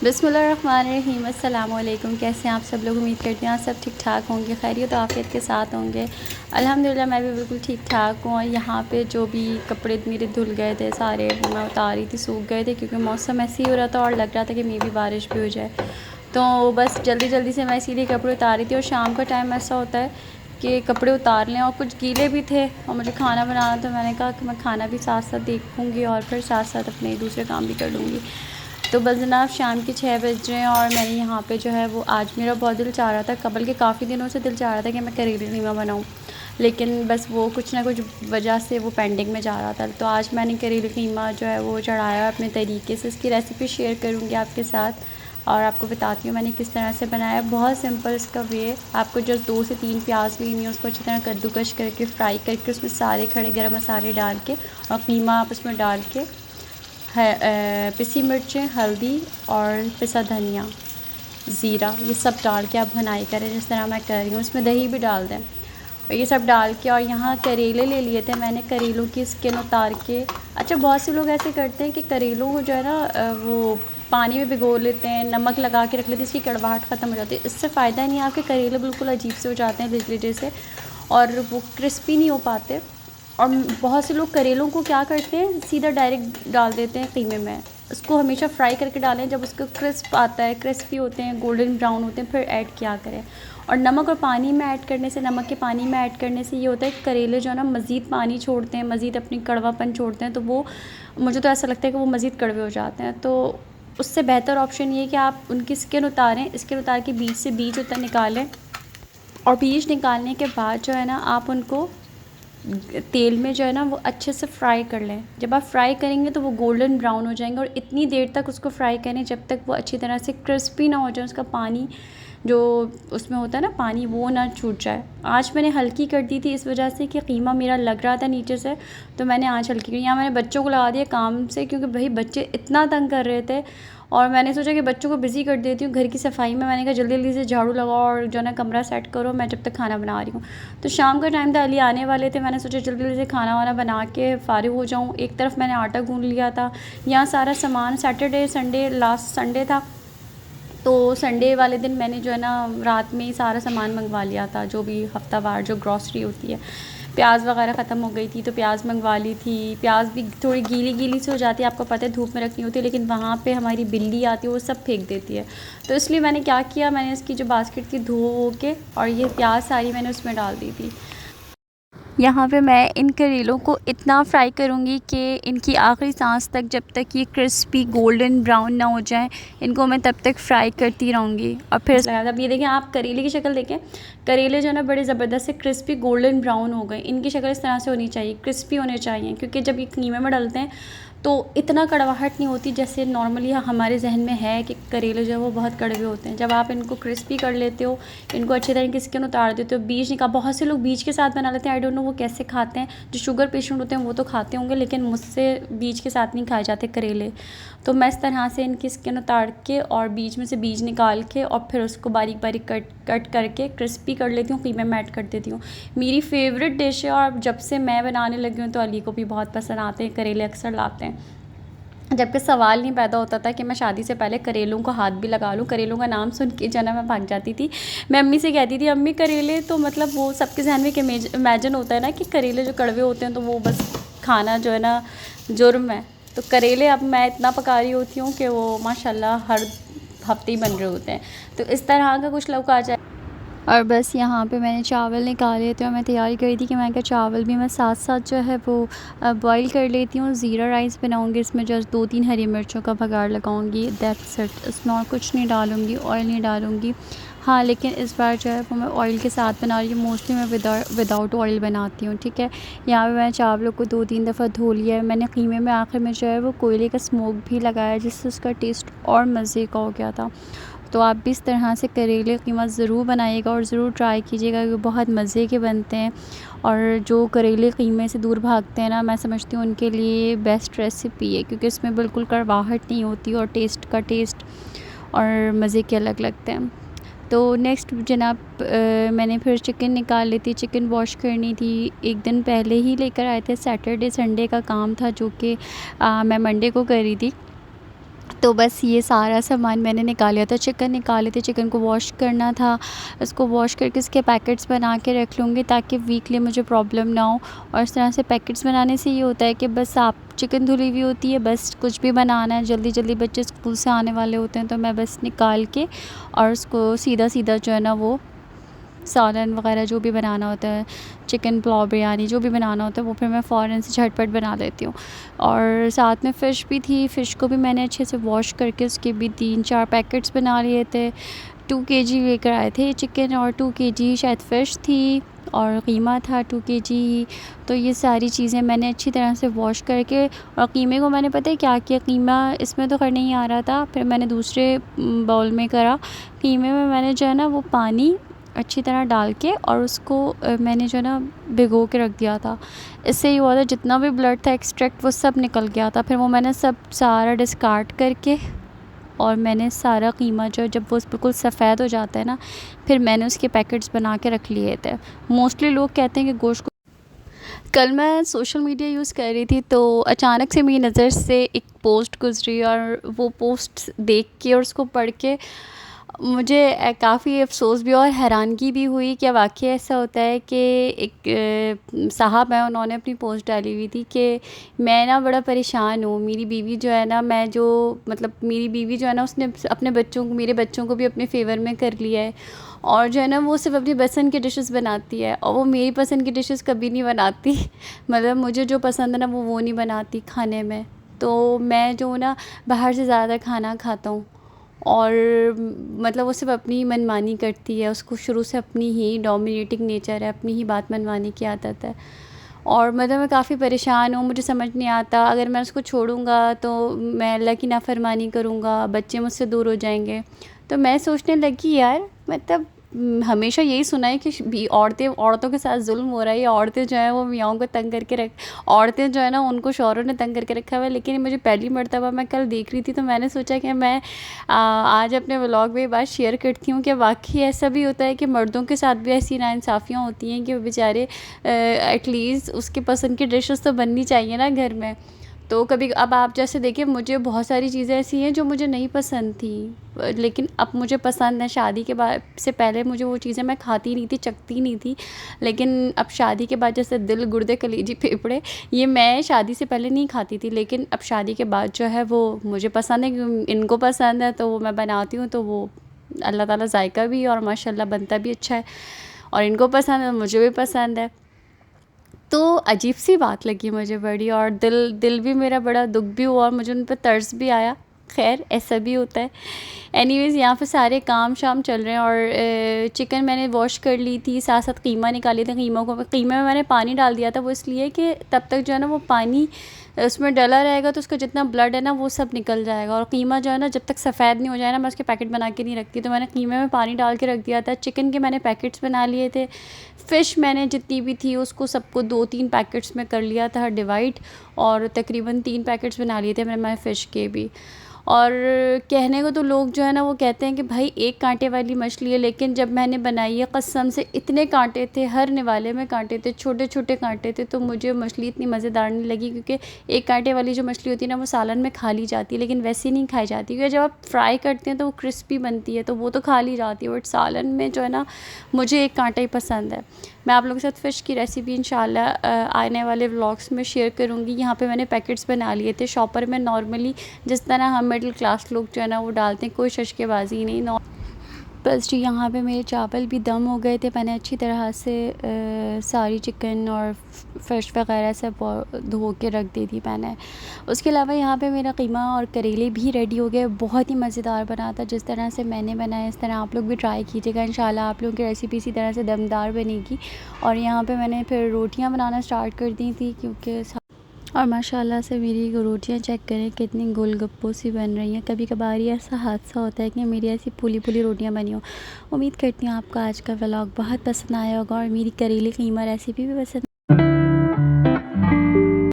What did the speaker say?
बिस्मिल्लाहिर्रहमानिर्रहीम। अस्सलाम वालेकुम। कैसे हैं आप सब लोग? उम्मीद करते हैं आप सब ठीक ठाक होंगे, खैरियत और आफियत के साथ होंगे। अल्हम्दुलिल्लाह मैं भी बिल्कुल ठीक ठाक हूँ। और यहाँ पे जो भी कपड़े मेरे धुल गए थे सारे, वो मैं उतार रही थी, सूख गए थे क्योंकि मौसम ऐसे ही हो रहा था और लग रहा था कि मे भी बारिश भी हो जाए। तो बस जल्दी जल्दी से मैं इसीलिए कपड़े उतार रही थी। और शाम का टाइम ऐसा होता है कि कपड़े उतार लें, और कुछ गीले भी थे और मुझे खाना बनाना, तो मैंने कहा कि मैं खाना भी साथ साथ देखूँगी और फिर साथ साथ अपने दूसरे काम भी कर लूँगी। तो बस जनाब शाम के 6 बज रहे हैं और मैंने यहाँ पे जो है वो, आज मेरा बहुत दिल चाह रहा था, कबल के काफ़ी दिनों से दिल चाह रहा था कि मैं करेले कीमा बनाऊँ, लेकिन बस वो कुछ ना कुछ वजह से वो पेंडिंग में जा रहा था। तो आज मैंने करेले कीमा जो है वो चढ़ाया अपने तरीके से। इसकी रेसिपी शेयर करूँगी आपके साथ और आपको बताती हूँ मैंने किस तरह से बनाया। बहुत सिंपल इसका वे है। आपको जस्ट 2 से 3 प्याज लेनी है, उसको अच्छी तरह कद्दूकश करके फ्राई करके उसमें सारे खड़े गरम मसाले डाल के और कीमा आप उसमें डाल के है, पिसी मिर्चें, हल्दी और पिसा धनिया, ज़ीरा, ये सब डाल के आप भुनाई करें जिस तरह मैं कर रही हूँ। इसमें दही भी डाल दें और ये सब डाल के। और यहाँ करेले ले लिए थे मैंने, करेलों की स्किन उतार के। अच्छा, बहुत से लोग ऐसे करते हैं कि करेलों को जो है ना वो पानी में भिगो लेते हैं, नमक लगा के रख लेते हैं, इसकी कड़वाहट ख़त्म हो जाती है। इससे फ़ायदा नहीं है, आपके करेले बिल्कुल अजीब से हो जाते हैं बिजली जैसे, और वो क्रिस्पी नहीं हो पाते। और बहुत से लोग करेलों को क्या करते हैं, सीधा डायरेक्ट डाल देते हैं कीमे में। उसको हमेशा फ्राई करके डालें, जब उसको क्रिस्प आता है, क्रिस्पी होते हैं, गोल्डन ब्राउन होते हैं, फिर ऐड किया करें। और नमक और पानी में ऐड करने से, नमक के पानी में ऐड करने से ये होता है कि करेले जो है ना मज़ीद पानी छोड़ते हैं, मज़ीद अपनी कड़वापन छोड़ते हैं, तो वो मुझे तो ऐसा लगता है कि वो मज़ीद कड़वे हो जाते हैं। तो उससे बेहतर ऑप्शन ये है कि आप उनकी स्किन उतारें, स्किन उतार के बीच से बीज उतर निकालें। और बीज निकालने के बाद जो है ना आप उनको तेल में जो है ना वो अच्छे से फ्राई कर लें। जब आप फ्राई करेंगे तो वो गोल्डन ब्राउन हो जाएंगे, और इतनी देर तक उसको फ्राई करें जब तक वो अच्छी तरह से क्रिस्पी ना हो जाए, उसका पानी जो उसमें होता है ना पानी, वो ना छूट जाए। आँच मैंने हल्की कर दी थी इस वजह से कि कीमा मेरा लग रहा था नीचे से, तो मैंने आँच हल्की की। यहाँ मैंने बच्चों को लगा दिया काम से, क्योंकि भाई बच्चे इतना तंग कर रहे थे, और मैंने सोचा कि बच्चों को बिज़ी कर देती हूँ घर की सफाई में। मैंने कहा जल्दी जल्दी से झाड़ू लगाओ और जो है ना कमरा सेट करो, मैं जब तक खाना बना रही हूँ। तो शाम का टाइम था, अली आने वाले थे, मैंने सोचा जल्दी जल्दी से खाना वाना बना के फ़ारिग हो जाऊँ। एक तरफ मैंने आटा गूँध लिया था, यहाँ सारा सामान, सैटरडे संडे लास्ट संडे था, तो संडे वाले दिन मैंने जो है ना रात में ही सारा सामान मंगवा लिया था, जो भी हफ्तावार जो ग्रॉसरी होती है। प्याज वगैरह ख़त्म हो गई थी तो प्याज मंगवा ली थी। प्याज भी थोड़ी गीली गीली सी हो जाती है, आपको पता है धूप में रखनी होती है, लेकिन वहाँ पे हमारी बिल्ली आती है, वो सब फेंक देती है। तो इसलिए मैंने क्या किया, मैंने इसकी जो बास्केट थी धो के, और ये प्याज सारी मैंने उसमें डाल दी थी। यहाँ पे मैं इन करेलों को इतना फ्राई करूँगी कि इनकी आखिरी सांस तक, जब तक ये क्रिस्पी गोल्डन ब्राउन ना हो जाए, इनको मैं तब तक फ्राई करती रहूँगी। और फिर अब ये देखें, आप करेले की शक्ल देखें, करेले जो है ना बड़े ज़बरदस्त से क्रिस्पी गोल्डन ब्राउन हो गए। इनकी शक्ल इस तरह से होनी चाहिए, क्रिस्पी होने चाहिए, क्योंकि जब ये कीमे में डलते हैं तो इतना कड़वाहट नहीं होती जैसे नॉर्मली हमारे जहन में है कि करेले जो है वो बहुत कड़वे होते हैं। जब आप इनको क्रिस्पी कर लेते हो, इनको अच्छे तरीके से स्किन उतार देते हो, बीज निकाल, बहुत से लोग बीज के साथ बना लेते हैं, आई डोंट नो वो कैसे खाते हैं। जो शुगर पेशेंट होते हैं वो तो खाते होंगे, लेकिन मुझसे बीज के साथ नहीं खाए जाते करेले। तो मैं इस तरह से इनकी स्किन उतार के और बीच में से बीज निकाल के और फिर उसको बारीक बारीक कट करके क्रिस्पी कर लेती हूँ, कीमे में ऐड कर देती हूँ। मेरी फेवरेट डिश है, और जब से मैं बनाने लगी हूँ तो अली को भी बहुत पसंद आते हैं, करेले अक्सर लाते हैं। जबकि सवाल नहीं पैदा होता था कि मैं शादी से पहले करेलों को हाथ भी लगा लूँ। करेलों का नाम सुन के जना मैं भाग जाती थी। मैं अम्मी से कहती थी, अम्मी करेले तो मतलब वो सबके जहन में एक इमेजिन होता है ना कि करेले जो कड़वे होते हैं तो वो बस खाना जो है ना जुर्म है। तो करेले अब मैं इतना पका रही होती हूँ कि वो माशाल्लाह हर हफ्ते ही बन रहे होते हैं। तो इस तरह का कुछ लोग आ जाए। और बस यहाँ पे मैंने चावल निकाले थे और मैं तैयारी करी थी कि मैं क्या चावल भी मैं साथ साथ जो है वो बॉईल कर लेती हूँ। ज़ीरा राइस बनाऊँगी, इसमें जस्ट 2-3 हरी मिर्चों का बघार लगाऊँगी, दैट्स इट। इसमें और कुछ नहीं डालूँगी, ऑयल नहीं डालूँगी। हाँ, लेकिन इस बार जो है वो मैं ऑयल के साथ बना रही हूँ। मोस्टली मैं विदाउट ऑयल बनाती हूँ, ठीक है। यहाँ पे मैंने चावलों को 2-3 दफ़ा धो लिया है। मैंने कीमे में आखिर में जो है वो कोयले का स्मोक भी लगाया, जिससे उसका टेस्ट और मज़े का हो गया था। तो आप भी इस तरह से करेले कीमा ज़रूर बनाइएगा और ज़रूर ट्राई कीजिएगा, क्योंकि बहुत मज़े के बनते हैं। और जो करेले कीमे से दूर भागते हैं ना, मैं समझती हूँ उनके लिए बेस्ट रेसिपी है, क्योंकि इसमें बिल्कुल कड़वाहट नहीं होती और टेस्ट और मज़े के अलग लगते हैं। तो नेक्स्ट जनाब मैंने फिर चिकन निकाल ली थी। चिकन वॉश करनी थी, एक दिन पहले ही लेकर आए थे। सैटरडे संडे का काम था, जो कि मैं मंडे को करी थी। तो बस ये सारा सामान मैंने निकाल लिया था। चिकन निकाले थे, चिकन को वॉश करना था। उसको वॉश करके उसके पैकेट्स बना के रख लूँगी ताकि वीकली मुझे प्रॉब्लम ना हो। और इस तरह से पैकेट्स बनाने से ये होता है कि बस आप चिकन धुली हुई होती है, बस कुछ भी बनाना है, जल्दी जल्दी बच्चे स्कूल से आने वाले होते हैं तो मैं बस निकाल के और उसको सीधा सीधा जो है ना वो सालन वगैरह जो भी बनाना होता है, चिकन पुलाव बिरयानी जो भी बनाना होता है वो फिर मैं फ़ौरन से झटपट बना लेती हूँ। और साथ में फ़िश भी थी, फ़िश को भी मैंने अच्छे से वॉश करके उसके भी 3-4 पैकेट्स बना लिए थे। 2 केजी लेकर आए थे चिकन और 2 केजी शायद फ़िश थी और कीमा था 2 केजी ही। तो ये सारी चीज़ें मैंने अच्छी तरह से वॉश करके, और कीमे को मैंने पता है क्या किया, कीमा इसमें तो करने ही आ रहा था, फिर मैंने दूसरे बाउल में करा। कीमे में मैंने जो है ना वो पानी अच्छी तरह डाल के और उसको मैंने जो है ना भिगो के रख दिया था। इससे ये हुआ था जितना भी ब्लड था एक्सट्रैक्ट वो सब निकल गया था। फिर वो मैंने सब सारा डिस्कार्ड करके और मैंने सारा कीमा जो जब वो बिल्कुल सफ़ेद हो जाता है ना, फिर मैंने उसके पैकेट्स बना के रख लिए थे। मोस्टली लोग कहते हैं कि गोश्त को, कल मैं सोशल मीडिया यूज़ कर रही थी तो अचानक से मेरी नज़र से एक पोस्ट गुजरी और वो पोस्ट देख के और उसको पढ़ के मुझे काफ़ी अफ़सोस भी और हैरानगी भी हुई कि वाक़ई ऐसा होता है कि एक साहब हैं, उन्होंने अपनी पोस्ट डाली हुई थी कि मैं ना बड़ा परेशान हूँ, मेरी बीवी जो है ना, मैं जो मतलब मेरी बीवी जो है ना उसने अपने बच्चों को, मेरे बच्चों को भी अपने फ़ेवर में कर लिया है और जो है ना वो सिर्फ़ अपनी पसंद की डिशेस बनाती है और वो मेरी पसंद की डिशेस कभी नहीं बनाती। मतलब मुझे जो पसंद है ना वो नहीं बनाती खाने में। तो मैं जो ना बाहर से ज़्यादा खाना खाता हूँ और मतलब वो सिर्फ़ अपनी ही मनमानी करती है, उसको शुरू से अपनी ही डोमिनेटिंग नेचर है, अपनी ही बात मनवाने की आदत है। और मतलब मैं काफ़ी परेशान हूँ, मुझे समझ नहीं आता अगर मैं उसको छोड़ूँगा तो मैं अल्लाह की नाफरमानी करूँगा, बच्चे मुझसे दूर हो जाएंगे। तो मैं सोचने लगी यार, मतलब हमेशा यही सुना है कि औरतों के साथ जुल्म हो रहा है, या औरतें जो हैं वो मियाँओं को तंग करके औरतें जो है ना उनको शौहरों ने तंग करके रखा हुआ है। लेकिन मुझे पहली मर्तबा मैं कल देख रही थी तो मैंने सोचा कि मैं आज अपने व्लॉग में ये बात शेयर करती हूँ कि वाकई ऐसा भी होता है कि मर्दों के साथ भी ऐसी नाइंसाफ़ियाँ होती हैं कि वो बेचारे एटलीस्ट उसके पसंद की डिशेस तो बननी चाहिए ना घर में। तो कभी अब आप जैसे देखिए, मुझे बहुत सारी चीज़ें ऐसी हैं जो मुझे नहीं पसंद थी लेकिन अब मुझे पसंद है। शादी के बाद से पहले मुझे वो चीज़ें मैं खाती नहीं थी, चखती नहीं थी, लेकिन अब शादी के बाद जैसे दिल, गुर्दे, कलेजी, फेफड़े, ये मैं शादी से पहले नहीं खाती थी, लेकिन अब शादी के बाद जो है वो मुझे पसंद है क्योंकि इनको पसंद है तो वो मैं बनाती हूँ तो वो अल्लाह ताला जायका भी और माशाल्लाह बनता भी अच्छा है और इनको पसंद है, मुझे भी पसंद है। तो अजीब सी बात लगी मुझे बड़ी, और दिल भी मेरा बड़ा दुख भी हुआ और मुझे उन पर तरस भी आया। खैर ऐसा भी होता है। एनीवेज़ यहाँ पे सारे काम शाम चल रहे हैं और चिकन मैंने वॉश कर ली थी, साथ साथ कीमा निकाली थी। कीमे में मैंने पानी डाल दिया था, वो इसलिए कि तब तक जो है ना वो पानी उसमें डला रहेगा तो उसका जितना ब्लड है ना वो सब निकल जाएगा। और कीमा जो है ना जब तक सफ़ेद नहीं हो जाए ना मैं उसके पैकेट बना के नहीं रखती, तो मैंने कीमे में पानी डाल के रख दिया था। चिकन के मैंने पैकेट्स बना लिए थे। फ़िश मैंने जितनी भी थी उसको सबको 2-3 पैकेट्स में कर लिया था डिवाइड, और तकरीबन 3 पैकेट्स बना लिए थे मैंने फ़िश के भी। और कहने को तो लोग जो है ना वो कहते हैं कि भाई एक कांटे वाली मछली है, लेकिन जब मैंने बनाई है कसम से इतने कांटे थे, हर निवाले में कांटे थे, छोटे छोटे कांटे थे। तो मुझे मछली इतनी मज़ेदार नहीं लगी क्योंकि एक कांटे वाली जो मछली होती है ना वो सालन में खा ली जाती है लेकिन वैसे नहीं खाई जाती, क्योंकि जब आप फ्राई करते हैं तो वो क्रिस्पी बनती है तो वो तो खा ली जाती है, बट सालन में जो है ना मुझे एक कांटा ही पसंद है। मैं आप लोगों के साथ फ़िश की रेसिपी इंशाल्लाह आने वाले व्लॉग्स में शेयर करूँगी। यहाँ पे मैंने पैकेट्स बना लिए थे शॉपर में, नॉर्मली जिस तरह हम मिडिल क्लास लोग जो है ना वो डालते हैं, कोई शशकेबाजी नहीं। बस जी यहाँ पे मेरे चावल भी दम हो गए थे, मैंने अच्छी तरह से सारी चिकन और फ़िश वगैरह सब धो के रख दी थी मैंने। उसके अलावा यहाँ पे मेरा कीमा और करेले भी रेडी हो गए, बहुत ही मज़ेदार बना था। जिस तरह से मैंने बनाया इस तरह आप लोग भी ट्राई कीजिएगा, इंशाल्लाह आप लोगों की रेसिपी इसी तरह से दमदार बनेगी। और यहाँ पे मैंने फिर रोटियाँ बनाना स्टार्ट कर दी थी क्योंकि और माशाल्लाह से मेरी रोटियां चेक करें कितनी गोलगप्पों सी बन रही हैं। कभी कभार ही ऐसा हादसा होता है कि मेरी ऐसी फूली फूली रोटियां बनी हो। उम्मीद करती हूँ आपको आज का व्लॉग बहुत पसंद आया होगा और मेरी करेले कीमा रेसिपी भी पसंद